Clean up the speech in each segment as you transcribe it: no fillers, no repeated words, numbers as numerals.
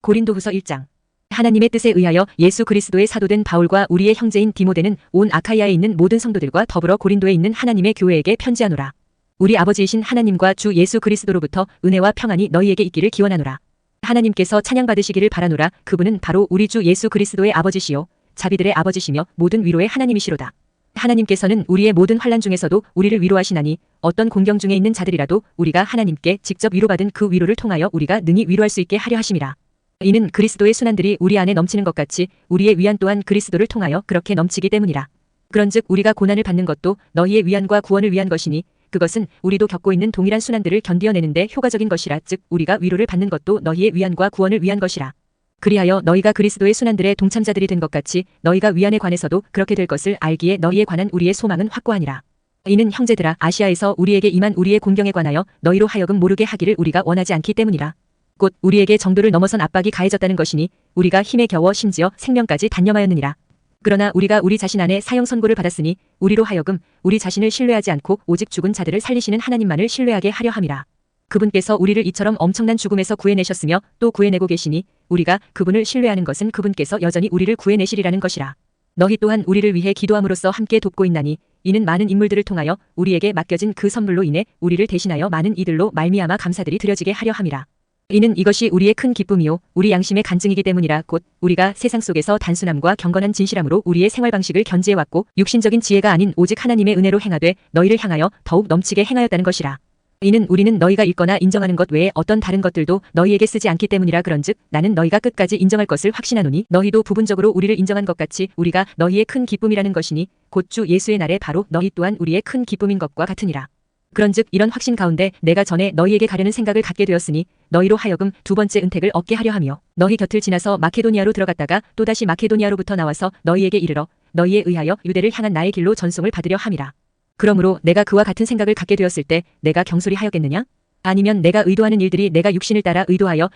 고린도후서 1장. 하나님의 뜻에 의하여 예수 그리스도의 사도된 바울과 우리의 형제인 디모데는 온 아카이아에 있는 모든 성도들과 더불어 고린도에 있는 하나님의 교회에게 편지하노라. 우리 아버지이신 하나님과 주 예수 그리스도로부터 은혜와 평안이 너희에게 있기를 기원하노라. 하나님께서 찬양받으시기를 바라노라. 그분은 바로 우리 주 예수 그리스도의 아버지시요 자비들의 아버지시며 모든 위로의 하나님이시로다. 하나님께서는 우리의 모든 환난 중에서도 우리를 위로하시나니 어떤 공경 중에 있는 자들이라도 우리가 하나님께 직접 위로받은 그 위로를 통하여 우리가 능히 위로할 수 있게 하려 하심이라. 이는 그리스도의 순환들이 우리 안에 넘치는 것 같이 우리의 위안 또한 그리스도를 통하여 그렇게 넘치기 때문이라. 그런즉 우리가 고난을 받는 것도 너희의 위안과 구원을 위한 것이니 그것은 우리도 겪고 있는 동일한 순환들을 견디어내는데 효과적인 것이라. 즉 우리가 위로를 받는 것도 너희의 위안과 구원을 위한 것이라. 그리하여 너희가 그리스도의 순환들의 동참자들이 된 것 같이 너희가 위안에 관해서도 그렇게 될 것을 알기에 너희에 관한 우리의 소망은 확고하니라. 이는 형제들아, 아시아에서 우리에게 임한 우리의 공경에 관하여 너희로 하여금 모르게 하기를 우리가 원하지 않기 때문이라. 곧 우리에게 정도를 넘어선 압박이 가해졌다는 것이니 우리가 힘에 겨워 심지어 생명까지 단념하였느니라. 그러나 우리가 우리 자신 안에 사형 선고를 받았으니 우리로 하여금 우리 자신을 신뢰하지 않고 오직 죽은 자들을 살리시는 하나님만을 신뢰하게 하려 함이라. 그분께서 우리를 이처럼 엄청난 죽음에서 구해내셨으며 또 구해내고 계시니 우리가 그분을 신뢰하는 것은 그분께서 여전히 우리를 구해내시리라는 것이라. 너희 또한 우리를 위해 기도함으로써 함께 돕고 있나니 이는 많은 인물들을 통하여 우리에게 맡겨진 그 선물로 인해 우리를 대신하여 많은 이들로 말미암아 감사들이 드려지게 하려 함이라. 이는 이것이 우리의 큰 기쁨이요 우리 양심의 간증이기 때문이라. 곧 우리가 세상 속에서 단순함과 경건한 진실함으로 우리의 생활 방식을 견지해왔고 육신적인 지혜가 아닌 오직 하나님의 은혜로 행하되 너희를 향하여 더욱 넘치게 행하였다는 것이라. 이는 우리는 너희가 읽거나 인정하는 것 외에 어떤 다른 것들도 너희에게 쓰지 않기 때문이라. 그런즉 나는 너희가 끝까지 인정할 것을 확신하노니 너희도 부분적으로 우리를 인정한 것 같이 우리가 너희의 큰 기쁨이라는 것이니 곧 주 예수의 날에 바로 너희 또한 우리의 큰 기쁨인 것과 같으니라. 그런즉 이런 확신 가운데 내가 전에 너희에게 가려는 생각을 갖게 되었으니 너희로 하여금 두 번째 은택을 얻게 하려 하며 너희 곁을 지나서 마케도니아로 들어갔다가 또다시 마케도니아로부터 나와서 너희에게 이르러 너희에 의하여 유대를 향한 나의 길로 전송을 받으려 함이라. 그러므로 내가 그와 같은 생각을 갖게 되었을 때 내가 경솔히 하였겠느냐? 아니면 내가 의도하는 일들이 내가 육신을 따라 의도하여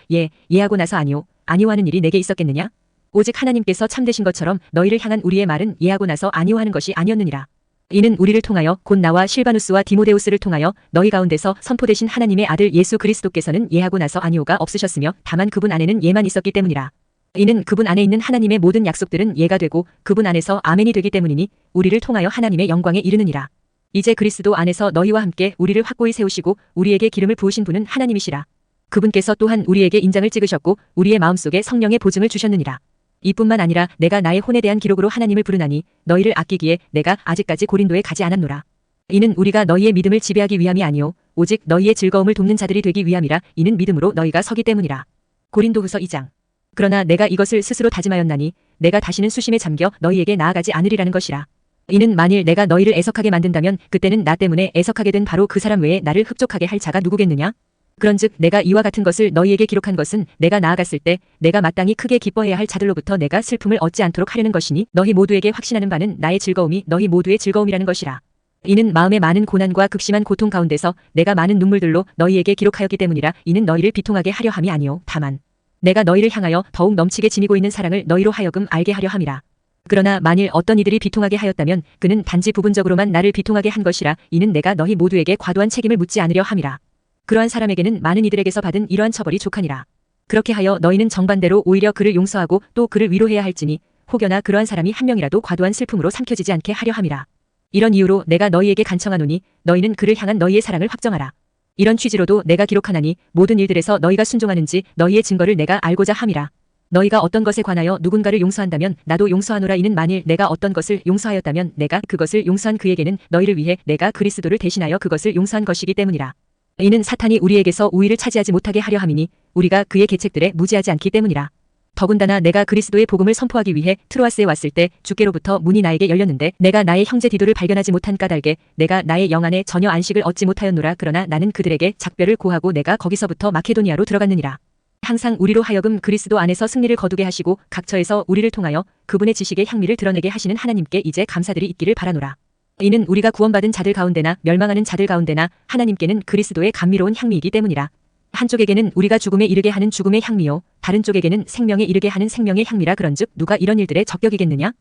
예하고 나서 아니오 하는 일이 내게 있었겠느냐? 오직 하나님께서 참되신 것처럼 너희를 향한 우리의 말은 예하고 나서 아니오 하는 것이 아니었느니라. 이는 우리를 통하여 곧 나와 실바누스와 디모데우스를 통하여 너희 가운데서 선포되신 하나님의 아들 예수 그리스도께서는 예하고 나서 아니오가 없으셨으며 다만 그분 안에는 예만 있었기 때문이라. 이는 그분 안에 있는 하나님의 모든 약속들은 예가 되고 그분 안에서 아멘이 되기 때문이니 우리를 통하여 하나님의 영광에 이르느니라. 이제 그리스도 안에서 너희와 함께 우리를 확고히 세우시고 우리에게 기름을 부으신 분은 하나님이시라. 그분께서 또한 우리에게 인장을 찍으셨고 우리의 마음속에 성령의 보증을 주셨느니라. 이뿐만 아니라 내가 나의 혼에 대한 기록으로 하나님을 부르나니 너희를 아끼기에 내가 아직까지 고린도에 가지 않았노라. 이는 우리가 너희의 믿음을 지배하기 위함이 아니오 오직 너희의 즐거움을 돕는 자들이 되기 위함이라. 이는 믿음으로 너희가 서기 때문이라. 고린도후서 2장. 그러나 내가 이것을 스스로 다짐하였나니 내가 다시는 수심에 잠겨 너희에게 나아가지 않으리라는 것이라. 이는 만일 내가 너희를 애석하게 만든다면 그때는 나 때문에 애석하게 된 바로 그 사람 외에 나를 흡족하게 할 자가 누구겠느냐? 그런즉 내가 이와 같은 것을 너희에게 기록한 것은 내가 나아갔을 때 내가 마땅히 크게 기뻐해야 할 자들로부터 내가 슬픔을 얻지 않도록 하려는 것이니 너희 모두에게 확신하는 바는 나의 즐거움이 너희 모두의 즐거움이라는 것이라. 이는 마음의 많은 고난과 극심한 고통 가운데서 내가 많은 눈물들로 너희에게 기록하였기 때문이라. 이는 너희를 비통하게 하려 함이 아니오 다만 내가 너희를 향하여 더욱 넘치게 지니고 있는 사랑을 너희로 하여금 알게 하려 함이라. 그러나 만일 어떤 이들이 비통하게 하였다면 그는 단지 부분적으로만 나를 비통하게 한 것이라. 이는 내가 너희 모두에게 과도한 책임을 묻지 않으려 함이라. 그러한 사람에게는 많은 이들에게서 받은 이러한 처벌이 족하니라. 그렇게 하여 너희는 정반대로 오히려 그를 용서하고 또 그를 위로해야 할지니 혹여나 그러한 사람이 한 명이라도 과도한 슬픔으로 삼켜지지 않게 하려 함이라. 이런 이유로 내가 너희에게 간청하노니 너희는 그를 향한 너희의 사랑을 확정하라. 이런 취지로도 내가 기록하나니 모든 일들에서 너희가 순종하는지 너희의 증거를 내가 알고자 함이라. 너희가 어떤 것에 관하여 누군가를 용서한다면 나도 용서하노라. 이는 만일 내가 어떤 것을 용서하였다면 내가 그것을 용서한 그에게는 너희를 위해 내가 그리스도를 대신하여 그것을 용서한 것이기 때문이라. 이는 사탄이 우리에게서 우위를 차지하지 못하게 하려 함이니 우리가 그의 계책들에 무지하지 않기 때문이라. 더군다나 내가 그리스도의 복음을 선포하기 위해 트로아스에 왔을 때 주께로부터 문이 나에게 열렸는데 내가 나의 형제 디도를 발견하지 못한 까닭에 내가 나의 영 안에 전혀 안식을 얻지 못하였노라. 그러나 나는 그들에게 작별을 고하고 내가 거기서부터 마케도니아로 들어갔느니라. 항상 우리로 하여금 그리스도 안에서 승리를 거두게 하시고 각처에서 우리를 통하여 그분의 지식의 향미를 드러내게 하시는 하나님께 이제 감사들이 있기를 바라노라. 이는 우리가 구원받은 자들 가운데나 멸망하는 자들 가운데나 하나님께는 그리스도의 감미로운 향미이기 때문이라. 한쪽에게는 우리가 죽음에 이르게 하는 죽음의 향미요 다른 쪽에게는 생명에 이르게 하는 생명의 향미라. 그런즉 누가 이런 일들에 적격이겠느냐?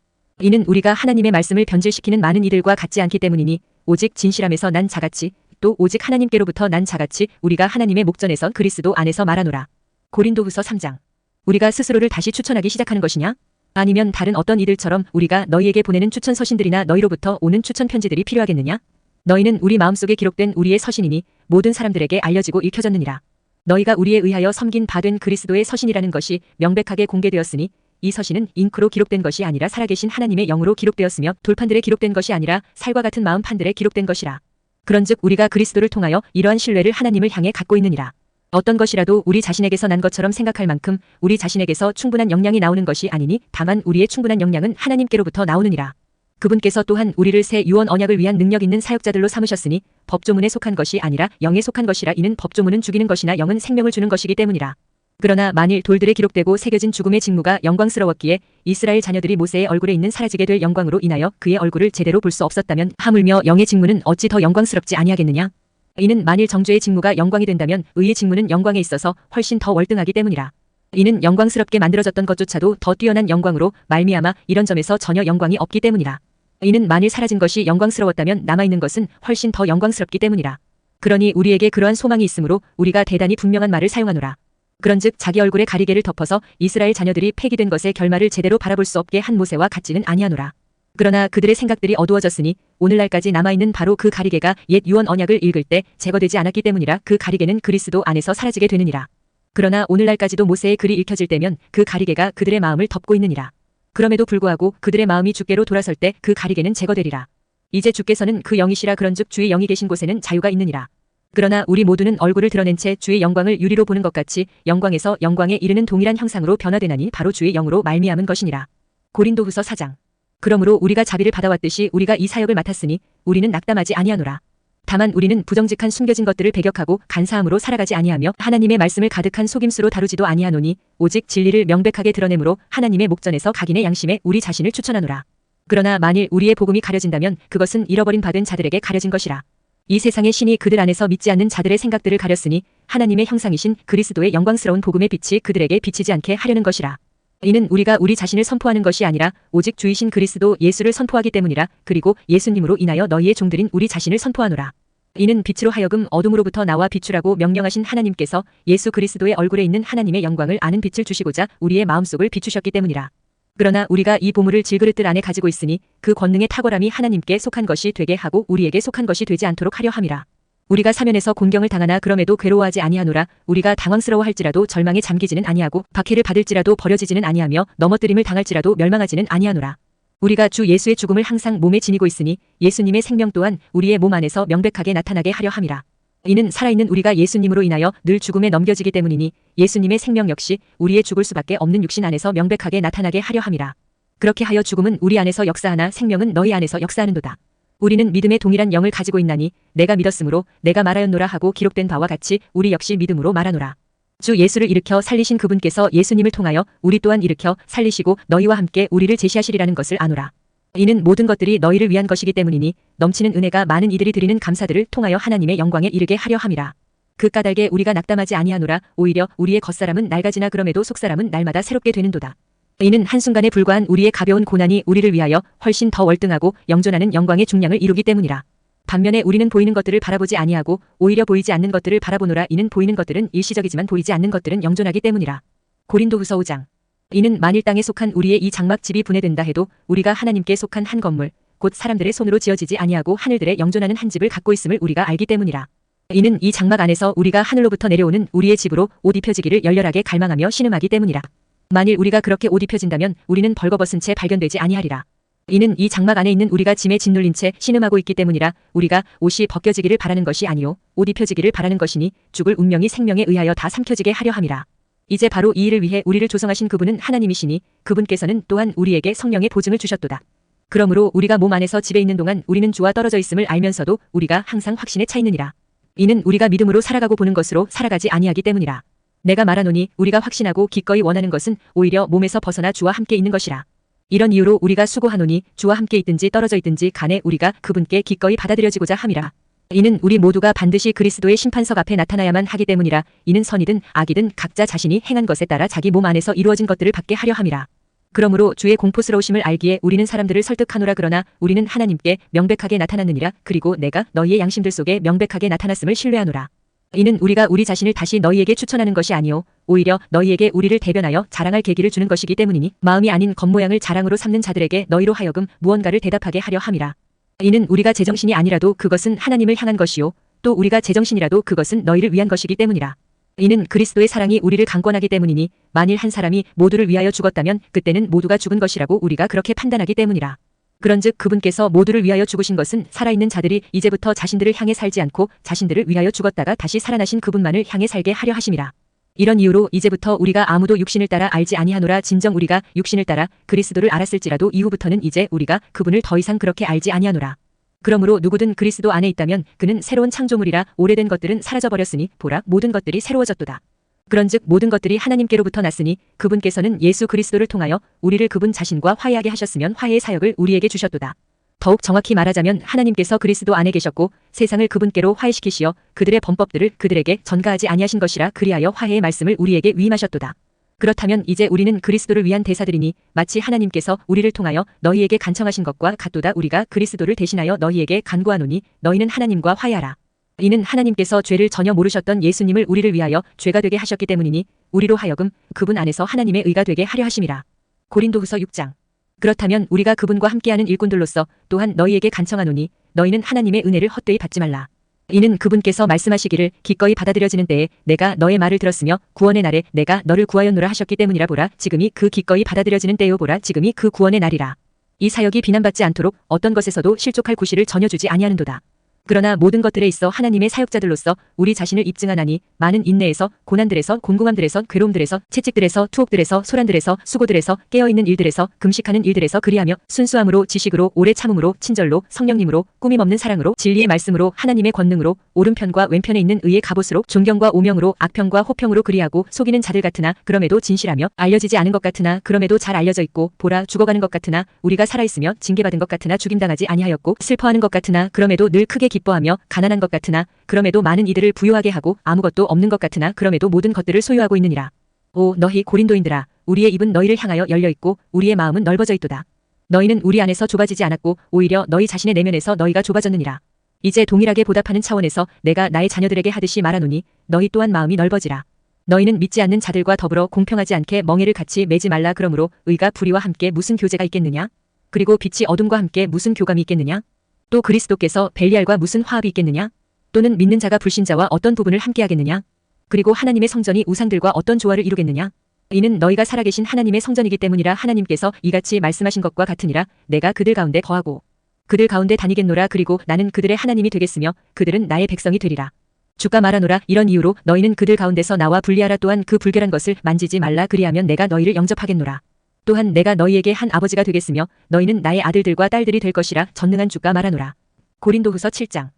이는 우리가 하나님의 말씀을 변질시키는 많은 이들과 같지 않기 때문이니 오직 진실함에서 난 자같이 또 오직 하나님께로부터 난 자같이 우리가 하나님의 목전에서 그리스도 안에서 말하노라. 고린도후서 3장. 우리가 스스로를 다시 추천하기 시작하는 것이냐? 아니면 다른 어떤 이들처럼 우리가 너희에게 보내는 추천 서신들이나 너희로부터 오는 추천 편지들이 필요하겠느냐? 너희는 우리 마음속에 기록된 우리의 서신이니 모든 사람들에게 알려지고 읽혀졌느니라. 너희가 우리에 의하여 섬긴 바 된 그리스도의 서신이라는 것이 명백하게 공개되었으니 이 서신은 잉크로 기록된 것이 아니라 살아계신 하나님의 영으로 기록되었으며 돌판들에 기록된 것이 아니라 살과 같은 마음판들에 기록된 것이라. 그런즉 우리가 그리스도를 통하여 이러한 신뢰를 하나님을 향해 갖고 있느니라. 어떤 것이라도 우리 자신에게서 난 것처럼 생각할 만큼 우리 자신에게서 충분한 영양이 나오는 것이 아니니 다만 우리의 충분한 영양은 하나님께로부터 나오느니라. 그분께서 또한 우리를 새 유언 언약을 위한 능력 있는 사역자들로 삼으셨으니 법조문에 속한 것이 아니라 영에 속한 것이라. 이는 법조문은 죽이는 것이나 영은 생명을 주는 것이기 때문이라. 그러나 만일 돌들에 기록되고 새겨진 죽음의 직무가 영광스러웠기에 이스라엘 자녀들이 모세의 얼굴에 있는 사라지게 될 영광으로 인하여 그의 얼굴을 제대로 볼 수 없었다면 하물며 영의 직무는 어찌 더 영광스럽지 아니하겠느냐? 이는 만일 정죄의 직무가 영광이 된다면 의의 직무는 영광에 있어서 훨씬 더 월등하기 때문이라. 이는 영광스럽게 만들어졌던 것조차도 더 뛰어난 영광으로 말미암아 이런 점에서 전혀 영광이 없기 때문이라. 이는 만일 사라진 것이 영광스러웠다면 남아있는 것은 훨씬 더 영광스럽기 때문이라. 그러니 우리에게 그러한 소망이 있으므로 우리가 대단히 분명한 말을 사용하노라. 그런즉 자기 얼굴에 가리개를 덮어서 이스라엘 자녀들이 폐기된 것의 결말을 제대로 바라볼 수 없게 한 모세와 같지는 아니하노라. 그러나 그들의 생각들이 어두워졌으니 오늘날까지 남아있는 바로 그 가리개가 옛 유언 언약을 읽을 때 제거되지 않았기 때문이라. 그 가리개는 그리스도 안에서 사라지게 되느니라. 그러나 오늘날까지도 모세의 글이 읽혀질 때면 그 가리개가 그들의 마음을 덮고 있느니라. 그럼에도 불구하고 그들의 마음이 주께로 돌아설 때 그 가리개는 제거되리라. 이제 주께서는 그 영이시라. 그런즉 주의 영이 계신 곳에는 자유가 있느니라. 그러나 우리 모두는 얼굴을 드러낸 채 주의 영광을 유리로 보는 것 같이 영광에서 영광에 이르는 동일한 형상으로 변화되나니 바로 주의 영으로 말미암은 것이니라. 고린도후서 4장. 그러므로 우리가 자비를 받아왔듯이 우리가 이 사역을 맡았으니 우리는 낙담하지 아니하노라. 다만 우리는 부정직한 숨겨진 것들을 배격하고 간사함으로 살아가지 아니하며 하나님의 말씀을 가득한 속임수로 다루지도 아니하노니 오직 진리를 명백하게 드러내므로 하나님의 목전에서 각인의 양심에 우리 자신을 추천하노라. 그러나 만일 우리의 복음이 가려진다면 그것은 잃어버린 바된 자들에게 가려진 것이라. 이 세상의 신이 그들 안에서 믿지 않는 자들의 생각들을 가렸으니 하나님의 형상이신 그리스도의 영광스러운 복음의 빛이 그들에게 비치지 않게 하려는 것이라. 이는 우리가 우리 자신을 선포하는 것이 아니라 오직 주이신 그리스도 예수를 선포하기 때문이라. 그리고 예수님으로 인하여 너희의 종들인 우리 자신을 선포하노라. 이는 빛으로 하여금 어둠으로부터 나와 비추라고 명령하신 하나님께서 예수 그리스도의 얼굴에 있는 하나님의 영광을 아는 빛을 주시고자 우리의 마음속을 비추셨기 때문이라. 그러나 우리가 이 보물을 질그릇들 안에 가지고 있으니 그 권능의 탁월함이 하나님께 속한 것이 되게 하고 우리에게 속한 것이 되지 않도록 하려 함이라. 우리가 사면에서 공경을 당하나 그럼에도 괴로워하지 아니하노라. 우리가 당황스러워할지라도 절망에 잠기지는 아니하고 박해를 받을지라도 버려지지는 아니하며 넘어뜨림을 당할지라도 멸망하지는 아니하노라. 우리가 주 예수의 죽음을 항상 몸에 지니고 있으니 예수님의 생명 또한 우리의 몸 안에서 명백하게 나타나게 하려 함이라. 이는 살아있는 우리가 예수님으로 인하여 늘 죽음에 넘겨지기 때문이니 예수님의 생명 역시 우리의 죽을 수밖에 없는 육신 안에서 명백하게 나타나게 하려 함이라. 그렇게 하여 죽음은 우리 안에서 역사하나 생명은 너희 안에서 역사하는도다. 우리는 믿음의 동일한 영을 가지고 있나니 내가 믿었으므로 내가 말하였노라 하고 기록된 바와 같이 우리 역시 믿음으로 말하노라. 주 예수를 일으켜 살리신 그분께서 예수님을 통하여 우리 또한 일으켜 살리시고 너희와 함께 우리를 제시하시리라는 것을 아노라. 이는 모든 것들이 너희를 위한 것이기 때문이니 넘치는 은혜가 많은 이들이 드리는 감사들을 통하여 하나님의 영광에 이르게 하려 함이라. 그 까닭에 우리가 낙담하지 아니하노라. 오히려 우리의 겉사람은 낡아지나 그럼에도 속사람은 날마다 새롭게 되는도다. 이는 한순간에 불과한 우리의 가벼운 고난이 우리를 위하여 훨씬 더 월등하고 영존하는 영광의 중량을 이루기 때문이라. 반면에 우리는 보이는 것들을 바라보지 아니하고 오히려 보이지 않는 것들을 바라보노라. 이는 보이는 것들은 일시적이지만 보이지 않는 것들은 영존하기 때문이라. 고린도후서 5장. 이는 만일 땅에 속한 우리의 이 장막집이 분해된다 해도 우리가 하나님께 속한 한 건물 곧 사람들의 손으로 지어지지 아니하고 하늘들에 영존하는 한 집을 갖고 있음을 우리가 알기 때문이라. 이는 이 장막 안에서 우리가 하늘로부터 내려오는 우리의 집으로 옷 입혀지기를 열렬하게 갈망하며 신음하기 때문이라. 만일 우리가 그렇게 옷 입혀진다면 우리는 벌거벗은 채 발견되지 아니하리라. 이는 이 장막 안에 있는 우리가 짐에 짓눌린 채 신음하고 있기 때문이라. 우리가 옷이 벗겨지기를 바라는 것이 아니요 옷 입혀지기를 바라는 것이니 죽을 운명이 생명에 의하여 다 삼켜지게 하려 함이라. 이제 바로 이 일을 위해 우리를 조성하신 그분은 하나님이시니 그분께서는 또한 우리에게 성령의 보증을 주셨도다. 그러므로 우리가 몸 안에서 집에 있는 동안 우리는 주와 떨어져 있음을 알면서도 우리가 항상 확신에 차 있느니라. 이는 우리가 믿음으로 살아가고 보는 것으로 살아가지 아니하기 때문이라. 내가 말하노니 우리가 확신하고 기꺼이 원하는 것은 오히려 몸에서 벗어나 주와 함께 있는 것이라. 이런 이유로 우리가 수고하노니 주와 함께 있든지 떨어져 있든지 간에 우리가 그분께 기꺼이 받아들여지고자 함이라. 이는 우리 모두가 반드시 그리스도의 심판석 앞에 나타나야만 하기 때문이라. 이는 선이든 악이든 각자 자신이 행한 것에 따라 자기 몸 안에서 이루어진 것들을 받게 하려 함이라. 그러므로 주의 공포스러우심을 알기에 우리는 사람들을 설득하노라. 그러나 우리는 하나님께 명백하게 나타났느니라. 그리고 내가 너희의 양심들 속에 명백하게 나타났음을 신뢰하노라. 이는 우리가 우리 자신을 다시 너희에게 추천하는 것이 아니요 오히려 너희에게 우리를 대변하여 자랑할 계기를 주는 것이기 때문이니 마음이 아닌 겉모양을 자랑으로 삼는 자들에게 너희로 하여금 무언가를 대답하게 하려 함이라. 이는 우리가 제정신이 아니라도 그것은 하나님을 향한 것이요 또 우리가 제정신이라도 그것은 너희를 위한 것이기 때문이라. 이는 그리스도의 사랑이 우리를 강권하기 때문이니 만일 한 사람이 모두를 위하여 죽었다면 그때는 모두가 죽은 것이라고 우리가 그렇게 판단하기 때문이라. 그런즉 그분께서 모두를 위하여 죽으신 것은 살아있는 자들이 이제부터 자신들을 향해 살지 않고 자신들을 위하여 죽었다가 다시 살아나신 그분만을 향해 살게 하려 하심이라. 이런 이유로 이제부터 우리가 아무도 육신을 따라 알지 아니하노라. 진정 우리가 육신을 따라 그리스도를 알았을지라도 이후부터는 이제 우리가 그분을 더 이상 그렇게 알지 아니하노라. 그러므로 누구든 그리스도 안에 있다면 그는 새로운 창조물이라. 오래된 것들은 사라져버렸으니 보라 모든 것들이 새로워졌도다. 그런즉 모든 것들이 하나님께로부터 났으니 그분께서는 예수 그리스도를 통하여 우리를 그분 자신과 화해하게 하셨으면 화해의 사역을 우리에게 주셨도다. 더욱 정확히 말하자면 하나님께서 그리스도 안에 계셨고 세상을 그분께로 화해시키시어 그들의 범법들을 그들에게 전가하지 아니하신 것이라. 그리하여 화해의 말씀을 우리에게 위임하셨도다. 그렇다면 이제 우리는 그리스도를 위한 대사들이니 마치 하나님께서 우리를 통하여 너희에게 간청하신 것과 같도다. 우리가 그리스도를 대신하여 너희에게 간구하노니 너희는 하나님과 화해하라. 이는 하나님께서 죄를 전혀 모르셨던 예수님을 우리를 위하여 죄가 되게 하셨기 때문이니 우리로 하여금 그분 안에서 하나님의 의가 되게 하려 하심이라. 고린도후서 6장. 그렇다면 우리가 그분과 함께하는 일꾼들로서 또한 너희에게 간청하노니 너희는 하나님의 은혜를 헛되이 받지 말라. 이는 그분께서 말씀하시기를 기꺼이 받아들여지는 때에 내가 너의 말을 들었으며 구원의 날에 내가 너를 구하였노라 하셨기 때문이라. 보라 지금이 그 기꺼이 받아들여지는 때요 보라 지금이 그 구원의 날이라. 이 사역이 비난받지 않도록 어떤 것에서도 실족할 구실을 전혀 주지 아니하는도다. 그러나 모든 것들에 있어 하나님의 사역자들로서 우리 자신을 입증하나니 많은 인내에서 고난들에서 곤궁함들에서 괴로움들에서 채찍들에서 투옥들에서 소란들에서 수고들에서 깨어있는 일들에서 금식하는 일들에서 그리하며 순수함으로 지식으로 오래 참음으로 친절로 성령님으로 꾸밈없는 사랑으로 진리의 말씀으로 하나님의 권능으로 오른편과 왼편에 있는 의의 갑옷으로 존경과 오명으로 악평과 호평으로 그리하고 속이는 자들 같으나 그럼에도 진실하며 알려지지 않은 것 같으나 그럼에도 잘 알려져 있고 보라 죽어가는 것 같으나 우리가 살아있으며 징계받은 것 같으나 죽임당하지 아니하였고 슬퍼하는 것 같으나 그럼에도 늘 크게 기뻐하며 가난한 것 같으나 그럼에도 많은 이들을 부유하게 하고 아무것도 없는 것 같으나 그럼에도 모든 것들을 소유하고 있느니라. 오 너희 고린도인들아 우리의 입은 너희를 향하여 열려있고 우리의 마음은 넓어져 있도다. 너희는 우리 안에서 좁아지지 않았고 오히려 너희 자신의 내면에서 너희가 좁아졌느니라. 이제 동일하게 보답하는 차원에서 내가 나의 자녀들에게 하듯이 말하노니 너희 또한 마음이 넓어지라. 너희는 믿지 않는 자들과 더불어 공평하지 않게 멍에를 같이 매지 말라. 그러므로 의가 불의와 함께 무슨 교제가 있겠느냐? 그리고 빛이 어둠과 함께 무슨 교감이 있겠느냐? 또 그리스도께서 벨리알과 무슨 화합이 있겠느냐? 또는 믿는 자가 불신자와 어떤 부분을 함께 하겠느냐? 그리고 하나님의 성전이 우상들과 어떤 조화를 이루겠느냐? 이는 너희가 살아계신 하나님의 성전이기 때문이라. 하나님께서 이같이 말씀하신 것과 같으니라. 내가 그들 가운데 거하고 그들 가운데 다니겠노라. 그리고 나는 그들의 하나님이 되겠으며 그들은 나의 백성이 되리라. 주가 말하노라. 이런 이유로 너희는 그들 가운데서 나와 분리하라. 또한 그 불결한 것을 만지지 말라. 그리하면 내가 너희를 영접하겠노라. 또한 내가 너희에게 한 아버지가 되겠으며 너희는 나의 아들들과 딸들이 될 것이라. 전능한 주가 말하노라. 고린도후서 7장.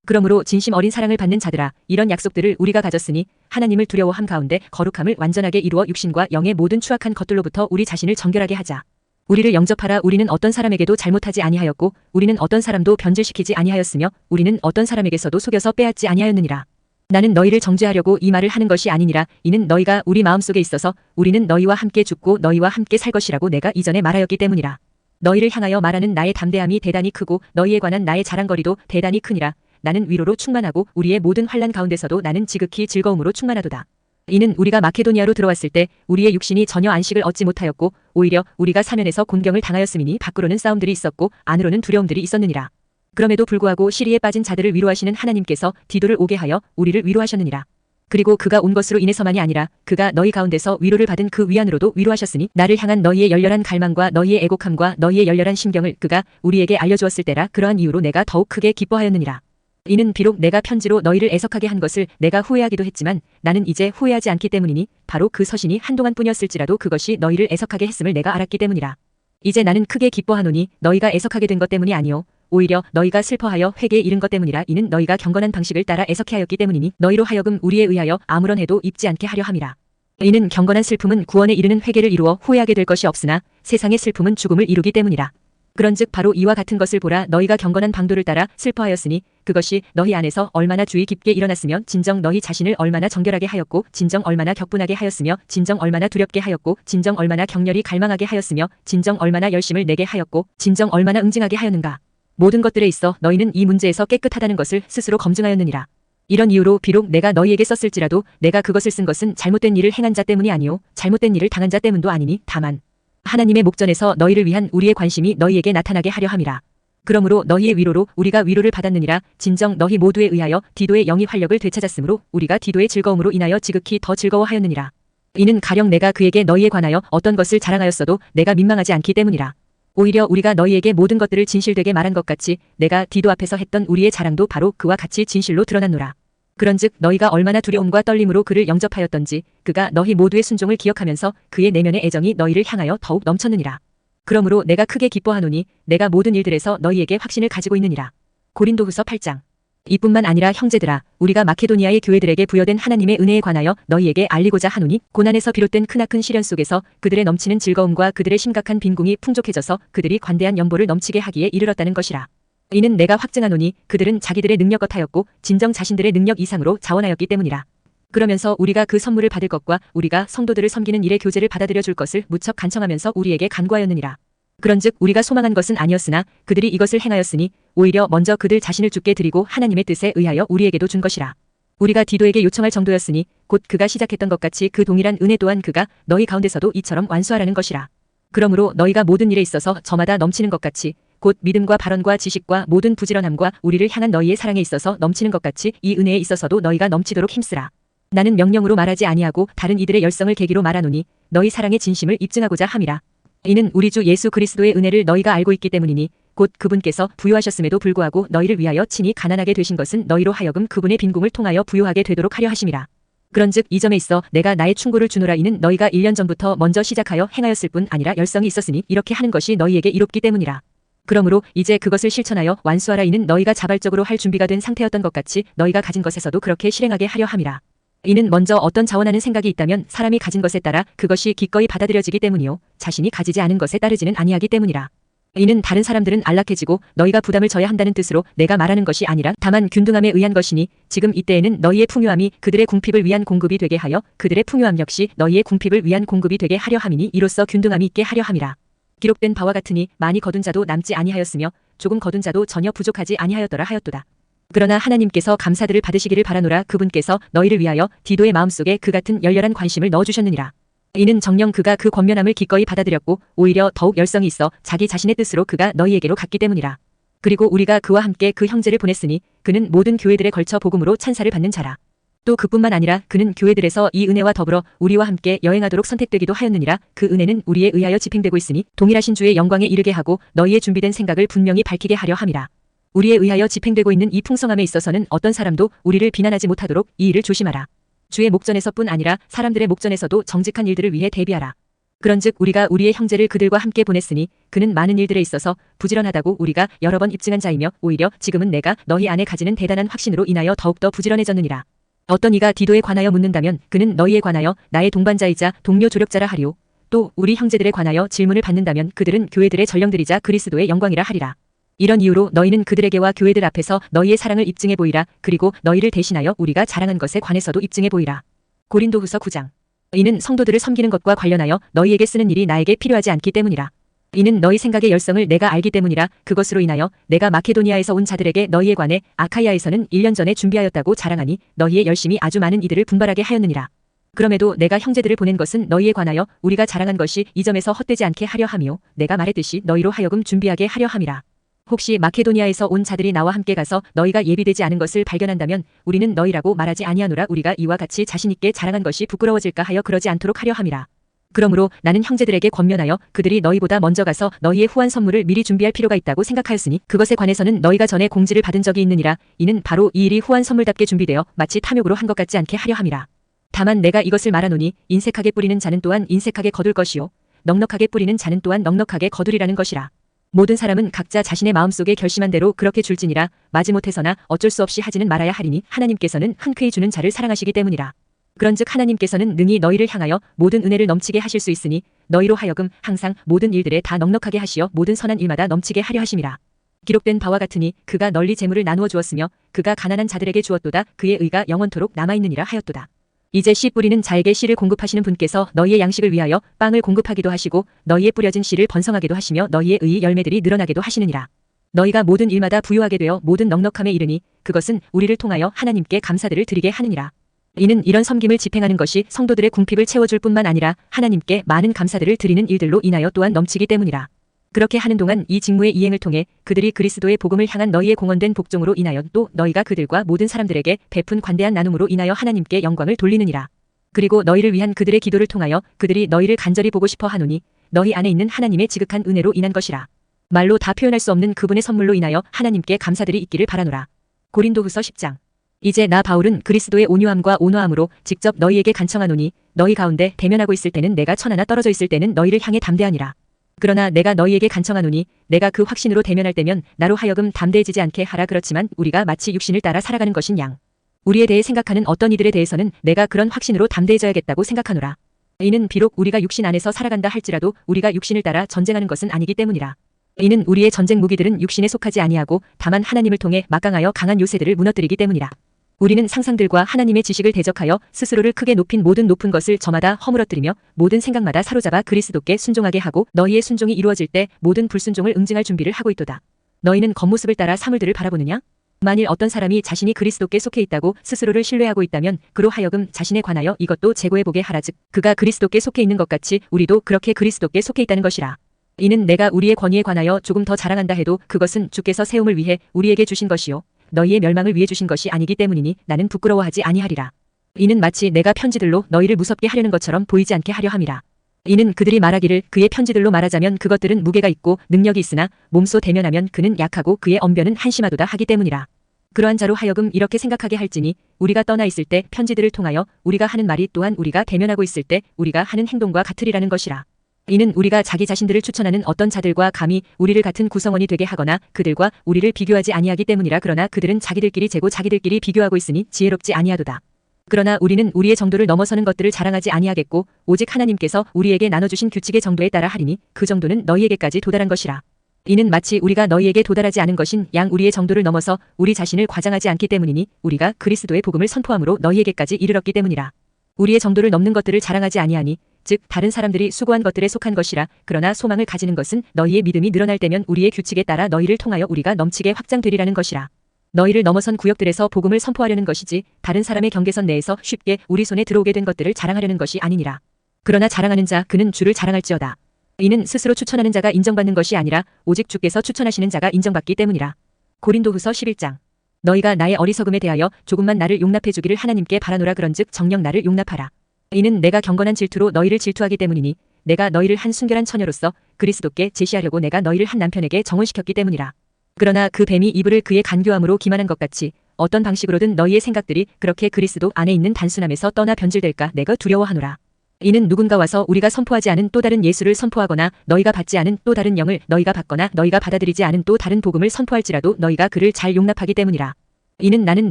그러므로 진심 어린 사랑을 받는 자들아 이런 약속들을 우리가 가졌으니 하나님을 두려워함 가운데 거룩함을 완전하게 이루어 육신과 영의 모든 추악한 것들로부터 우리 자신을 정결하게 하자. 우리를 영접하라. 우리는 어떤 사람에게도 잘못하지 아니하였고 우리는 어떤 사람도 변질시키지 아니하였으며 우리는 어떤 사람에게서도 속여서 빼앗지 아니하였느니라. 나는 너희를 정죄하려고 이 말을 하는 것이 아니니라. 이는 너희가 우리 마음속에 있어서 우리는 너희와 함께 죽고 너희와 함께 살 것이라고 내가 이전에 말하였기 때문이라. 너희를 향하여 말하는 나의 담대함이 대단히 크고 너희에 관한 나의 자랑거리도 대단히 크니라. 나는 위로로 충만하고 우리의 모든 환난 가운데서도 나는 지극히 즐거움으로 충만하도다. 이는 우리가 마케도니아로 들어왔을 때 우리의 육신이 전혀 안식을 얻지 못하였고 오히려 우리가 사면에서 곤경을 당하였음이니 밖으로는 싸움들이 있었고 안으로는 두려움들이 있었느니라. 그럼에도 불구하고 시리에 빠진 자들을 위로하시는 하나님께서 디도를 오게 하여 우리를 위로하셨느니라. 그리고 그가 온 것으로 인해서만이 아니라 그가 너희 가운데서 위로를 받은 그 위안으로도 위로하셨으니 나를 향한 너희의 열렬한 갈망과 너희의 애곡함과 너희의 열렬한 심경을 그가 우리에게 알려주었을 때라. 그러한 이유로 내가 더욱 크게 기뻐하였느니라. 이는 비록 내가 편지로 너희를 애석하게 한 것을 내가 후회하기도 했지만 나는 이제 후회하지 않기 때문이니 바로 그 서신이 한동안뿐이었을지라도 그것이 너희를 애석하게 했음을 내가 알았기 때문이라. 이제 나는 크게 기뻐하노니 너희가 애석하게 된 것 때문이 아니요 오히려 너희가 슬퍼하여 회개에 이른 것 때문이라. 이는 너희가 경건한 방식을 따라 애석해하였기 때문이니 너희로 하여금 우리에 의하여 아무런 해도 입지 않게 하려 함이라. 이는 경건한 슬픔은 구원에 이르는 회개를 이루어 후회하게 될 것이 없으나 세상의 슬픔은 죽음을 이루기 때문이라. 그런즉 바로 이와 같은 것을 보라. 너희가 경건한 방도를 따라 슬퍼하였으니 그것이 너희 안에서 얼마나 주의 깊게 일어났으며 진정 너희 자신을 얼마나 정결하게 하였고 진정 얼마나 격분하게 하였으며 진정 얼마나 두렵게 하였고 진정 얼마나 격렬히 갈망하게 하였으며 진정 얼마나 열심을 내게 하였고 진정 얼마나 응징하게 하였는가. 모든 것들에 있어 너희는 이 문제에서 깨끗하다는 것을 스스로 검증하였느니라. 이런 이유로 비록 내가 너희에게 썼을지라도 내가 그것을 쓴 것은 잘못된 일을 행한 자 때문이 아니요 잘못된 일을 당한 자 때문도 아니니 다만 하나님의 목전에서 너희를 위한 우리의 관심이 너희에게 나타나게 하려 함이라. 그러므로 너희의 위로로 우리가 위로를 받았느니라. 진정 너희 모두에 의하여 디도의 영이 활력을 되찾았으므로 우리가 디도의 즐거움으로 인하여 지극히 더 즐거워하였느니라. 이는 가령 내가 그에게 너희에 관하여 어떤 것을 자랑하였어도 내가 민망하지 않기 때문이라. 오히려 우리가 너희에게 모든 것들을 진실되게 말한 것 같이 내가 디도 앞에서 했던 우리의 자랑도 바로 그와 같이 진실로 드러났노라. 그런즉 너희가 얼마나 두려움과 떨림으로 그를 영접하였던지 그가 너희 모두의 순종을 기억하면서 그의 내면의 애정이 너희를 향하여 더욱 넘쳤느니라. 그러므로 내가 크게 기뻐하노니 내가 모든 일들에서 너희에게 확신을 가지고 있느니라. 고린도후서 8장. 이뿐만 아니라 형제들아 우리가 마케도니아의 교회들에게 부여된 하나님의 은혜에 관하여 너희에게 알리고자 하노니 고난에서 비롯된 크나큰 시련 속에서 그들의 넘치는 즐거움과 그들의 심각한 빈궁이 풍족해져서 그들이 관대한 연보를 넘치게 하기에 이르렀다는 것이라. 이는 내가 확증하노니 그들은 자기들의 능력 같하였고 진정 자신들의 능력 이상으로 자원하였기 때문이라. 그러면서 우리가 그 선물을 받을 것과 우리가 성도들을 섬기는 일의 교제를 받아들여 줄 것을 무척 간청하면서 우리에게 간구하였느니라. 그런즉 우리가 소망한 것은 아니었으나 그들이 이것을 행하였으니 오히려 먼저 그들 자신을 주께 드리고 하나님의 뜻에 의하여 우리에게도 준 것이라. 우리가 디도에게 요청할 정도였으니 곧 그가 시작했던 것 같이 그 동일한 은혜 또한 그가 너희 가운데서도 이처럼 완수하라는 것이라. 그러므로 너희가 모든 일에 있어서 저마다 넘치는 것 같이 곧 믿음과 발언과 지식과 모든 부지런함과 우리를 향한 너희의 사랑에 있어서 넘치는 것 같이 이 은혜에 있어서도 너희가 넘치도록 힘쓰라. 나는 명령으로 말하지 아니하고 다른 이들의 열성을 계기로 말하노니 너희 사랑의 진심을 입증하고자 함이라. 이는 우리 주 예수 그리스도의 은혜를 너희가 알고 있기 때문이니 곧 그분께서 부유하셨음에도 불구하고 너희를 위하여 친히 가난하게 되신 것은 너희로 하여금 그분의 빈궁을 통하여 부유하게 되도록 하려 하심이라. 그런즉 이 점에 있어 내가 나의 충고를 주노라. 이는 너희가 1년 전부터 먼저 시작하여 행하였을 뿐 아니라 열성이 있었으니 이렇게 하는 것이 너희에게 이롭기 때문이라. 그러므로 이제 그것을 실천하여 완수하라. 이는 너희가 자발적으로 할 준비가 된 상태였던 것 같이 너희가 가진 것에서도 그렇게 실행하게 하려 함이라. 이는 먼저 어떤 자원하는 생각이 있다면 사람이 가진 것에 따라 그것이 기꺼이 받아들여지기 때문이요 자신이 가지지 않은 것에 따르지는 아니하기 때문이라. 이는 다른 사람들은 안락해지고 너희가 부담을 져야 한다는 뜻으로 내가 말하는 것이 아니라 다만 균등함에 의한 것이니 지금 이때에는 너희의 풍요함이 그들의 궁핍을 위한 공급이 되게 하여 그들의 풍요함 역시 너희의 궁핍을 위한 공급이 되게 하려 함이니 이로써 균등함이 있게 하려 함이라. 기록된 바와 같으니 많이 거둔 자도 남지 아니하였으며 조금 거둔 자도 전혀 부족하지 아니하였더라 하였도다. 그러나 하나님께서 감사들을 받으시기를 바라노라. 그분께서 너희를 위하여 디도의 마음속에 그 같은 열렬한 관심을 넣어주셨느니라. 이는 정녕 그가 그 권면함을 기꺼이 받아들였고 오히려 더욱 열성이 있어 자기 자신의 뜻으로 그가 너희에게로 갔기 때문이라. 그리고 우리가 그와 함께 그 형제를 보냈으니 그는 모든 교회들에 걸쳐 복음으로 찬사를 받는 자라. 또 그뿐만 아니라 그는 교회들에서 이 은혜와 더불어 우리와 함께 여행하도록 선택되기도 하였느니라. 그 은혜는 우리에 의하여 집행되고 있으니 동일하신 주의 영광에 이르게 하고 너희의 준비된 생각을 분명히 밝히게 하려 함이라. 우리에 의하여 집행되고 있는 이 풍성함에 있어서는 어떤 사람도 우리를 비난하지 못하도록 이 일을 조심하라. 주의 목전에서뿐 아니라 사람들의 목전에서도 정직한 일들을 위해 대비하라. 그런즉 우리가 우리의 형제를 그들과 함께 보냈으니 그는 많은 일들에 있어서 부지런하다고 우리가 여러 번 입증한 자이며 오히려 지금은 내가 너희 안에 가지는 대단한 확신으로 인하여 더욱더 부지런해졌느니라. 어떤 이가 디도에 관하여 묻는다면 그는 너희에 관하여 나의 동반자이자 동료 조력자라 하리오. 또 우리 형제들에 관하여 질문을 받는다면 그들은 교회들의 전령들이자 그리스도의 영광이라 하리라. 이런 이유로 너희는 그들에게와 교회들 앞에서 너희의 사랑을 입증해 보이라. 그리고 너희를 대신하여 우리가 자랑한 것에 관해서도 입증해 보이라. 고린도후서 9장. 이는 성도들을 섬기는 것과 관련하여 너희에게 쓰는 일이 나에게 필요하지 않기 때문이라. 이는 너희 생각의 열성을 내가 알기 때문이라. 그것으로 인하여 내가 마케도니아에서 온 자들에게 너희에 관해 아카이아에서는 1년 전에 준비하였다고 자랑하니 너희의 열심이 아주 많은 이들을 분발하게 하였느니라. 그럼에도 내가 형제들을 보낸 것은 너희에 관하여 우리가 자랑한 것이 이 점에서 헛되지 않게 하려 함이요 내가 말했듯이 너희로 하여금 준비하게 하려 함이라. 혹시 마케도니아에서 온 자들이 나와 함께 가서 너희가 예비되지 않은 것을 발견한다면 우리는 너희라고 말하지 아니하노라. 우리가 이와 같이 자신 있게 자랑한 것이 부끄러워질까 하여 그러지 않도록 하려 함이라. 그러므로 나는 형제들에게 권면하여 그들이 너희보다 먼저 가서 너희의 후한 선물을 미리 준비할 필요가 있다고 생각하였으니 그것에 관해서는 너희가 전에 공지를 받은 적이 있느니라. 이는 바로 이 일이 후한 선물답게 준비되어 마치 탐욕으로 한 것 같지 않게 하려 함이라. 다만 내가 이것을 말하노니 인색하게 뿌리는 자는 또한 인색하게 거둘 것이요 넉넉하게 뿌리는 자는 또한 넉넉하게 거두리라는 것이라. 모든 사람은 각자 자신의 마음속에 결심한 대로 그렇게 줄지니라. 마지못해서나 어쩔 수 없이 하지는 말아야 하리니 하나님께서는 흔쾌히 주는 자를 사랑하시기 때문이라. 그런즉 하나님께서는 능히 너희를 향하여 모든 은혜를 넘치게 하실 수 있으니 너희로 하여금 항상 모든 일들에 다 넉넉하게 하시어 모든 선한 일마다 넘치게 하려 하심이라. 기록된 바와 같으니 그가 널리 재물을 나누어 주었으며 그가 가난한 자들에게 주었도다. 그의 의가 영원토록 남아있느니라 하였도다. 이제 씨 뿌리는 자에게 씨를 공급하시는 분께서 너희의 양식을 위하여 빵을 공급하기도 하시고 너희의 뿌려진 씨를 번성하게도 하시며 너희의 의의 열매들이 늘어나게도 하시느니라. 너희가 모든 일마다 부유하게 되어 모든 넉넉함에 이르니 그것은 우리를 통하여 하나님께 감사들을 드리게 하느니라. 이는 이런 섬김을 집행하는 것이 성도들의 궁핍을 채워줄 뿐만 아니라 하나님께 많은 감사들을 드리는 일들로 인하여 또한 넘치기 때문이라. 그렇게 하는 동안 이 직무의 이행을 통해 그들이 그리스도의 복음을 향한 너희의 공헌된 복종으로 인하여 또 너희가 그들과 모든 사람들에게 베푼 관대한 나눔으로 인하여 하나님께 영광을 돌리느니라. 그리고 너희를 위한 그들의 기도를 통하여 그들이 너희를 간절히 보고 싶어 하노니 너희 안에 있는 하나님의 지극한 은혜로 인한 것이라. 말로 다 표현할 수 없는 그분의 선물로 인하여 하나님께 감사들이 있기를 바라노라. 고린도후서 10장. 이제 나 바울은 그리스도의 온유함과 온화함으로 직접 너희에게 간청하노니 너희 가운데 대면하고 있을 때는 내가 천하나 떨어져 있을 때는 너희를 향해 담대하니라. 그러나 내가 너희에게 간청하노니 내가 그 확신으로 대면할 때면 나로 하여금 담대해지지 않게 하라. 그렇지만 우리가 마치 육신을 따라 살아가는 것인 양 우리에 대해 생각하는 어떤 이들에 대해서는 내가 그런 확신으로 담대해져야겠다고 생각하노라. 이는 비록 우리가 육신 안에서 살아간다 할지라도 우리가 육신을 따라 전쟁하는 것은 아니기 때문이라. 이는 우리의 전쟁 무기들은 육신에 속하지 아니하고 다만 하나님을 통해 막강하여 강한 요새들을 무너뜨리기 때문이라. 우리는 상상들과 하나님의 지식을 대적하여 스스로를 크게 높인 모든 높은 것을 저마다 허물어뜨리며 모든 생각마다 사로잡아 그리스도께 순종하게 하고 너희의 순종이 이루어질 때 모든 불순종을 응징할 준비를 하고 있도다. 너희는 겉모습을 따라 사물들을 바라보느냐? 만일 어떤 사람이 자신이 그리스도께 속해 있다고 스스로를 신뢰하고 있다면 그로 하여금 자신에 관하여 이것도 재고해보게 하라. 즉 그가 그리스도께 속해 있는 것 같이 우리도 그렇게 그리스도께 속해 있다는 것이라. 이는 내가 우리의 권위에 관하여 조금 더 자랑한다 해도 그것은 주께서 세움을 위해 우리에게 주신 것이요 너희의 멸망을 위해 주신 것이 아니기 때문이니 나는 부끄러워하지 아니하리라. 이는 마치 내가 편지들로 너희를 무섭게 하려는 것처럼 보이지 않게 하려 함이라. 이는 그들이 말하기를 그의 편지들로 말하자면 그것들은 무게가 있고 능력이 있으나 몸소 대면하면 그는 약하고 그의 언변은 한심하도다 하기 때문이라. 그러한 자로 하여금 이렇게 생각하게 할지니 우리가 떠나 있을 때 편지들을 통하여 우리가 하는 말이 또한 우리가 대면하고 있을 때 우리가 하는 행동과 같으리라는 것이라. 이는 우리가 자기 자신들을 추천하는 어떤 자들과 감히 우리를 같은 구성원이 되게 하거나 그들과 우리를 비교하지 아니하기 때문이라. 그러나 그들은 자기들끼리 재고 자기들끼리 비교하고 있으니 지혜롭지 아니하도다. 그러나 우리는 우리의 정도를 넘어서는 것들을 자랑하지 아니하겠고 오직 하나님께서 우리에게 나눠주신 규칙의 정도에 따라 하리니 그 정도는 너희에게까지 도달한 것이라. 이는 마치 우리가 너희에게 도달하지 않은 것인 양 우리의 정도를 넘어서 우리 자신을 과장하지 않기 때문이니 우리가 그리스도의 복음을 선포함으로 너희에게까지 이르렀기 때문이라. 우리의 정도를 넘는 것들을 자랑하지 아니하니 즉 다른 사람들이 수고한 것들에 속한 것이라. 그러나 소망을 가지는 것은 너희의 믿음이 늘어날 때면 우리의 규칙에 따라 너희를 통하여 우리가 넘치게 확장되리라는 것이라. 너희를 넘어선 구역들에서 복음을 선포하려는 것이지 다른 사람의 경계선 내에서 쉽게 우리 손에 들어오게 된 것들을 자랑하려는 것이 아니니라. 그러나 자랑하는 자 그는 주를 자랑할지어다. 이는 스스로 추천하는 자가 인정받는 것이 아니라 오직 주께서 추천하시는 자가 인정받기 때문이라. 고린도후서 11장. 너희가 나의 어리석음에 대하여 조금만 나를 용납해 주기를 하나님께 바라노라. 그런즉 정녕 나를 용납하라. 이는 내가 경건한 질투로 너희를 질투하기 때문이니 내가 너희를 한 순결한 처녀로서 그리스도께 제시하려고 내가 너희를 한 남편에게 정혼시켰기 때문이라. 그러나 그 뱀이 이브를 그의 간교함으로 기만한 것 같이 어떤 방식으로든 너희의 생각들이 그렇게 그리스도 안에 있는 단순함에서 떠나 변질될까 내가 두려워하노라. 이는 누군가 와서 우리가 선포하지 않은 또 다른 예수를 선포하거나 너희가 받지 않은 또 다른 영을 너희가 받거나 너희가 받아들이지 않은 또 다른 복음을 선포할지라도 너희가 그를 잘 용납하기 때문이라. 이는 나는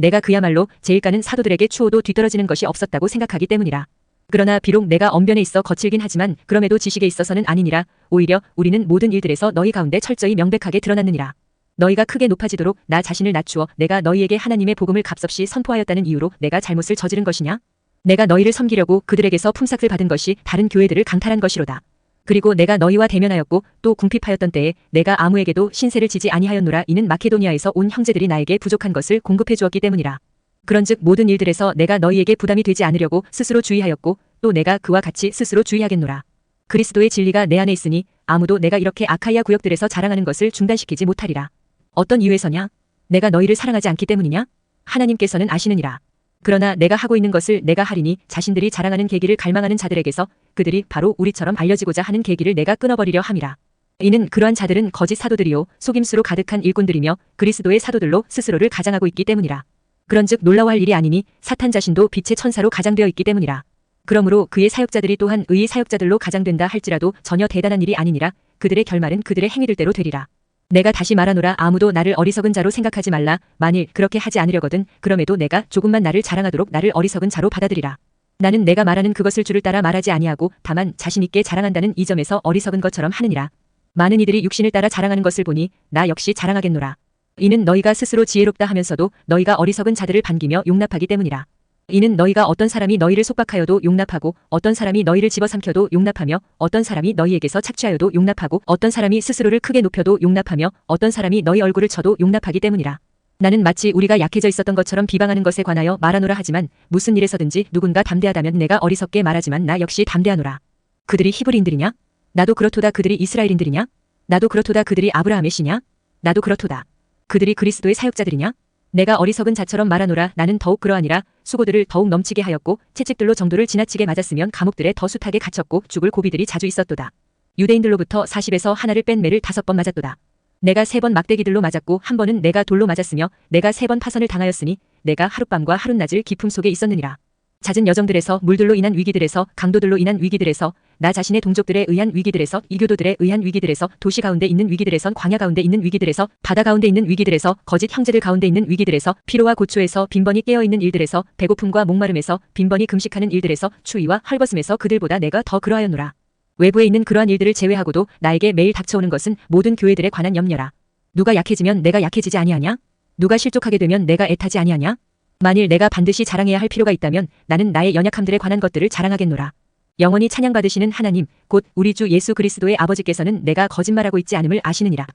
내가 그야말로 제일가는 사도들에게 추호도 뒤떨어지는 것이 없었다고 생각하기 때문이라. 그러나 비록 내가 언변에 있어 거칠긴 하지만 그럼에도 지식에 있어서는 아니니라. 오히려 우리는 모든 일들에서 너희 가운데 철저히 명백하게 드러났느니라. 너희가 크게 높아지도록 나 자신을 낮추어 내가 너희에게 하나님의 복음을 값없이 선포하였다는 이유로 내가 잘못을 저지른 것이냐? 내가 너희를 섬기려고 그들에게서 품삯을 받은 것이 다른 교회들을 강탈한 것이로다. 그리고 내가 너희와 대면하였고 또 궁핍하였던 때에 내가 아무에게도 신세를 지지 아니하였노라. 이는 마케도니아에서 온 형제들이 나에게 부족한 것을 공급해 주었기 때문이라. 그런즉 모든 일들에서 내가 너희에게 부담이 되지 않으려고 스스로 주의하였고 또 내가 그와 같이 스스로 주의하겠노라. 그리스도의 진리가 내 안에 있으니 아무도 내가 이렇게 아카이아 구역들에서 자랑하는 것을 중단시키지 못하리라. 어떤 이유에서냐? 내가 너희를 사랑하지 않기 때문이냐? 하나님께서는 아시느니라. 그러나 내가 하고 있는 것을 내가 하리니 자신들이 자랑하는 계기를 갈망하는 자들에게서 그들이 바로 우리처럼 알려지고자 하는 계기를 내가 끊어버리려 함이라. 이는 그러한 자들은 거짓 사도들이요 속임수로 가득한 일꾼들이며 그리스도의 사도들로 스스로를 가장하고 있기 때문이라. 그런즉 놀라워할 일이 아니니 사탄 자신도 빛의 천사로 가장되어 있기 때문이라. 그러므로 그의 사역자들이 또한 의의 사역자들로 가장된다 할지라도 전혀 대단한 일이 아니니라. 그들의 결말은 그들의 행위들대로 되리라. 내가 다시 말하노라. 아무도 나를 어리석은 자로 생각하지 말라. 만일 그렇게 하지 않으려거든 그럼에도 내가 조금만 나를 자랑하도록 나를 어리석은 자로 받아들이라. 나는 내가 말하는 그것을 주를 따라 말하지 아니하고 다만 자신 있게 자랑한다는 이 점에서 어리석은 것처럼 하느니라. 많은 이들이 육신을 따라 자랑하는 것을 보니 나 역시 자랑하겠노라. 이는 너희가 스스로 지혜롭다 하면서도 너희가 어리석은 자들을 반기며 용납하기 때문이라. 이는 너희가 어떤 사람이 너희를 속박하여도 용납하고 어떤 사람이 너희를 집어삼켜도 용납하며 어떤 사람이 너희에게서 착취하여도 용납하고 어떤 사람이 스스로를 크게 높여도 용납하며 어떤 사람이 너희 얼굴을 쳐도 용납하기 때문이라. 나는 마치 우리가 약해져 있었던 것처럼 비방하는 것에 관하여 말하노라 하지만 무슨 일에서든지 누군가 담대하다면 내가 어리석게 말하지만 나 역시 담대하노라. 그들이 히브리인들이냐? 나도 그렇도다. 그들이 이스라엘인들이냐? 나도 그렇도다. 그들이 아브라함의 씨냐? 나도 그렇도다. 그들이 그리스도의 사역자들이냐? 내가 어리석은 자처럼 말하노라. 나는 더욱 그러하니라. 수고들을 더욱 넘치게 하였고 채찍들로 정도를 지나치게 맞았으면 감옥들에 더 숱하게 갇혔고 죽을 고비들이 자주 있었도다. 유대인들로부터 40에서 하나를 뺀 매를 5번 맞았도다. 내가 3번 막대기들로 맞았고 한 번은 내가 돌로 맞았으며 내가 3번 파선을 당하였으니 내가 하룻밤과 하룻낮을 기품 속에 있었느니라. 잦은 여정들에서 물들로 인한 위기들에서 강도들로 인한 위기들에서 나 자신의 동족들에 의한 위기들에서 이교도들에 의한 위기들에서 도시 가운데 있는 위기들에선 광야 가운데 있는 위기들에서 바다 가운데 있는 위기들에서 거짓 형제들 가운데 있는 위기들에서 피로와 고초에서 빈번히 깨어있는 일들에서 배고픔과 목마름에서 빈번히 금식하는 일들에서 추위와 헐벗음에서 그들보다 내가 더 그러하였노라. 외부에 있는 그러한 일들을 제외하고도 나에게 매일 닥쳐오는 것은 모든 교회들에 관한 염려라. 누가 약해지면 내가 약해지지 아니하냐? 누가 실족하게 되면 내가 애타지 아니하냐? 만일 내가 반드시 자랑해야 할 필요가 있다면 나는 나의 연약함들에 관한 것들을 자랑하겠노라. 영원히 찬양받으시는 하나님 곧 우리 주 예수 그리스도의 아버지께서는 내가 거짓말하고 있지 않음을 아시느니라.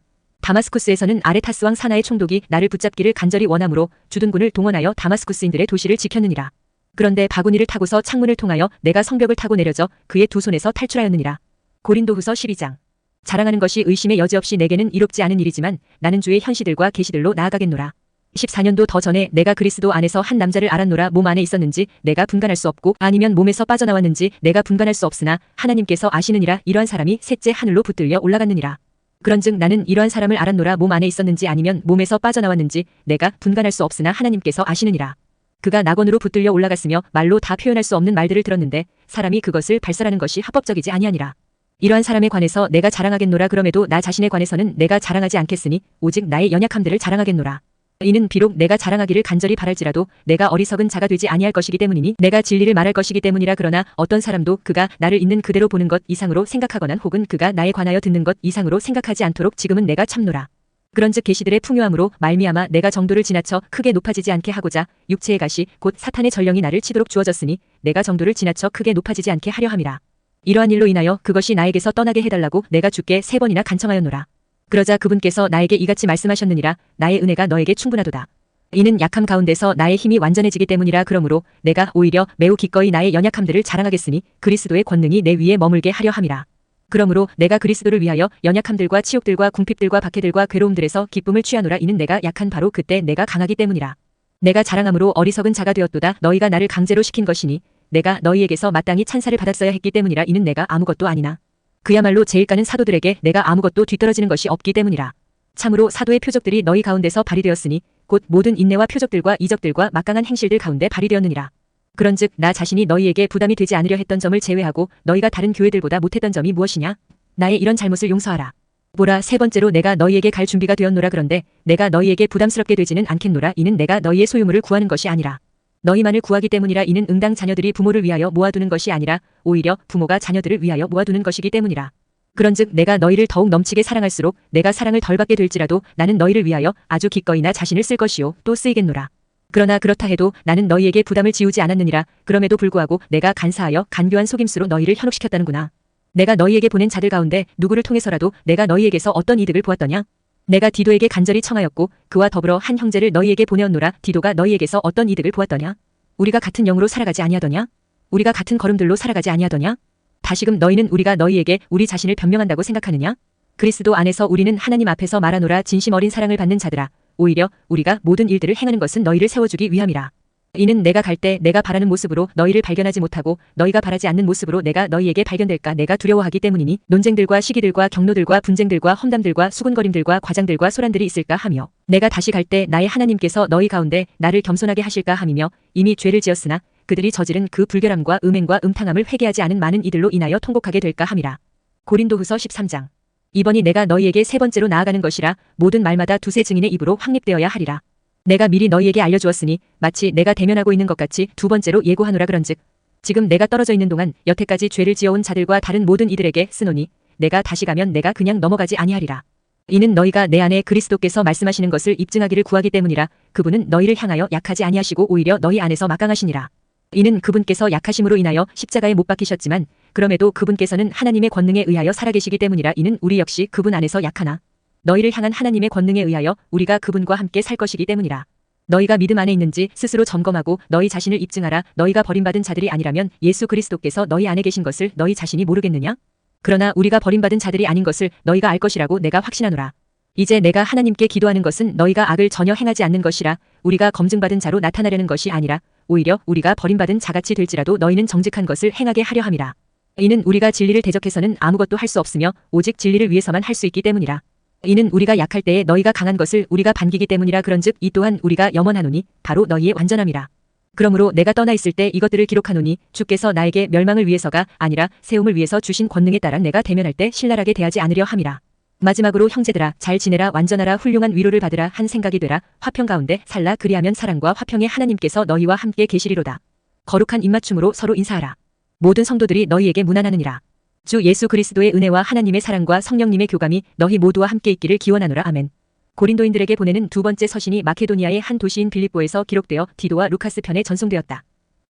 다마스쿠스에서는 아레타스 왕 사나의 총독이 나를 붙잡기를 간절히 원함으로 주둔군을 동원하여 다마스쿠스인들의 도시를 지켰느니라. 그런데 바구니를 타고서 창문을 통하여 내가 성벽을 타고 내려져 그의 두 손에서 탈출하였느니라. 고린도후서 12장. 자랑하는 것이 의심의 여지없이 내게는 이롭지 않은 일이지만 나는 주의 현시들과 계시들로 나아가겠노라. 14년도 더 전에 내가 그리스도 안에서 한 남자를 알았노라. 몸 안에 있었는지 내가 분간할 수 없고 아니면 몸에서 빠져나왔는지 내가 분간할 수 없으나 하나님께서 아시느니라. 이러한 사람이 셋째 하늘로 붙들려 올라갔느니라. 그런즉 나는 이러한 사람을 알았노라. 몸 안에 있었는지 아니면 몸에서 빠져나왔는지 내가 분간할 수 없으나 하나님께서 아시느니라. 그가 낙원으로 붙들려 올라갔으며 말로 다 표현할 수 없는 말들을 들었는데 사람이 그것을 발설하는 것이 합법적이지 아니하니라. 이러한 사람에 관해서 내가 자랑하겠노라. 그럼에도 나 자신에 관해서는 내가 자랑하지 않겠으니 오직 나의 연약함들을 자랑하겠노라. 이는 비록 내가 자랑하기를 간절히 바랄지라도 내가 어리석은 자가 되지 아니할 것이기 때문이니 내가 진리를 말할 것이기 때문이라. 그러나 어떤 사람도 그가 나를 있는 그대로 보는 것 이상으로 생각하거나 혹은 그가 나에 관하여 듣는 것 이상으로 생각하지 않도록 지금은 내가 참노라. 그런즉 계시들의 풍요함으로 말미암아 내가 정도를 지나쳐 크게 높아지지 않게 하고자 육체의 가시 곧 사탄의 전령이 나를 치도록 주어졌으니 내가 정도를 지나쳐 크게 높아지지 않게 하려 함이라. 이러한 일로 인하여 그것이 나에게서 떠나게 해달라고 내가 주께 3번이나 간청하였노라. 그러자 그분께서 나에게 이같이 말씀하셨느니라. 나의 은혜가 너에게 충분하도다. 이는 약함 가운데서 나의 힘이 완전해지기 때문이라. 그러므로 내가 오히려 매우 기꺼이 나의 연약함들을 자랑하겠으니 그리스도의 권능이 내 위에 머물게 하려 함이라. 그러므로 내가 그리스도를 위하여 연약함들과 치욕들과 궁핍들과 박해들과 괴로움들에서 기쁨을 취하노라. 이는 내가 약한 바로 그때 내가 강하기 때문이라. 내가 자랑함으로 어리석은 자가 되었도다. 너희가 나를 강제로 시킨 것이니 내가 너희에게서 마땅히 찬사를 받았어야 했기 때문이라. 이는 내가 아무것도 아니나 그야말로 제일가는 사도들에게 내가 아무것도 뒤떨어지는 것이 없기 때문이라. 참으로 사도의 표적들이 너희 가운데서 발휘되었으니 곧 모든 인내와 표적들과 이적들과 막강한 행실들 가운데 발휘되었느니라. 그런즉 나 자신이 너희에게 부담이 되지 않으려 했던 점을 제외하고 너희가 다른 교회들보다 못했던 점이 무엇이냐? 나의 이런 잘못을 용서하라. 보라, 3번째로 내가 너희에게 갈 준비가 되었노라. 그런데 내가 너희에게 부담스럽게 되지는 않겠노라. 이는 내가 너희의 소유물을 구하는 것이 아니라 너희만을 구하기 때문이라. 이는 응당 자녀들이 부모를 위하여 모아두는 것이 아니라 오히려 부모가 자녀들을 위하여 모아두는 것이기 때문이라. 그런즉 내가 너희를 더욱 넘치게 사랑할수록 내가 사랑을 덜 받게 될지라도 나는 너희를 위하여 아주 기꺼이 나 자신을 쓸 것이요 또 쓰이겠노라. 그러나 그렇다 해도 나는 너희에게 부담을 지우지 않았느니라. 그럼에도 불구하고 내가 간사하여 간교한 속임수로 너희를 현혹시켰다는구나. 내가 너희에게 보낸 자들 가운데 누구를 통해서라도 내가 너희에게서 어떤 이득을 보았더냐? 내가 디도에게 간절히 청하였고 그와 더불어 한 형제를 너희에게 보내었노라. 디도가 너희에게서 어떤 이득을 보았더냐? 우리가 같은 영으로 살아가지 아니하더냐? 우리가 같은 걸음들로 살아가지 아니하더냐? 다시금 너희는 우리가 너희에게 우리 자신을 변명한다고 생각하느냐? 그리스도 안에서 우리는 하나님 앞에서 말하노라. 진심 어린 사랑을 받는 자들아, 오히려 우리가 모든 일들을 행하는 것은 너희를 세워주기 위함이라. 이는 내가 갈 때 내가 바라는 모습으로 너희를 발견하지 못하고 너희가 바라지 않는 모습으로 내가 너희에게 발견될까 내가 두려워하기 때문이니 논쟁들과 시기들과 경로들과 분쟁들과 험담들과 수군거림들과 과장들과 소란들이 있을까 하며 내가 다시 갈 때 나의 하나님께서 너희 가운데 나를 겸손하게 하실까 함이며 이미 죄를 지었으나 그들이 저지른 그 불결함과 음행과 음탕함을 회개하지 않은 많은 이들로 인하여 통곡하게 될까 함이라. 고린도후서 13장. 이번이 내가 너희에게 3번째로 나아가는 것이라 모든 말마다 두세 증인의 입으로 확립되어야 하리라. 내가 미리 너희에게 알려주었으니 마치 내가 대면하고 있는 것 같이 2번째로 예고하노라. 그런즉 지금 내가 떨어져 있는 동안 여태까지 죄를 지어온 자들과 다른 모든 이들에게 쓰노니 내가 다시 가면 내가 그냥 넘어가지 아니하리라. 이는 너희가 내 안에 그리스도께서 말씀하시는 것을 입증하기를 구하기 때문이라. 그분은 너희를 향하여 약하지 아니하시고 오히려 너희 안에서 막강하시니라. 이는 그분께서 약하심으로 인하여 십자가에 못 박히셨지만 그럼에도 그분께서는 하나님의 권능에 의하여 살아계시기 때문이라. 이는 우리 역시 그분 안에서 약하나 너희를 향한 하나님의 권능에 의하여 우리가 그분과 함께 살 것이기 때문이라. 너희가 믿음 안에 있는지 스스로 점검하고 너희 자신을 입증하라. 너희가 버림받은 자들이 아니라면 예수 그리스도께서 너희 안에 계신 것을 너희 자신이 모르겠느냐? 그러나 우리가 버림받은 자들이 아닌 것을 너희가 알 것이라고 내가 확신하노라. 이제 내가 하나님께 기도하는 것은 너희가 악을 전혀 행하지 않는 것이라 우리가 검증받은 자로 나타나려는 것이 아니라 오히려 우리가 버림받은 자같이 될지라도 너희는 정직한 것을 행하게 하려 함이라. 이는 우리가 진리를 대적해서는 아무것도 할 수 없으며 오직 진리를 위해서만 할 수 있기 때문이라. 이는 우리가 약할 때에 너희가 강한 것을 우리가 반기기 때문이라. 그런즉 이 또한 우리가 염원하노니 바로 너희의 완전함이라. 그러므로 내가 떠나 있을 때 이것들을 기록하노니 주께서 나에게 멸망을 위해서가 아니라 세움을 위해서 주신 권능에 따라 내가 대면할 때 신랄하게 대하지 않으려 함이라. 마지막으로 형제들아 잘 지내라. 완전하라. 훌륭한 위로를 받으라. 한 생각이 되라. 화평 가운데 살라. 그리하면 사랑과 화평의 하나님께서 너희와 함께 계시리로다. 거룩한 입맞춤으로 서로 인사하라. 모든 성도들이 너희에게 문안하느니라. 주 예수 그리스도의 은혜와 하나님의 사랑과 성령님의 교감이 너희 모두와 함께 있기를 기원하노라. 아멘. 고린도인들에게 보내는 두 번째 서신이 마케도니아의 한 도시인 빌립보에서 기록되어 디도와 루카스 편에 전송되었다.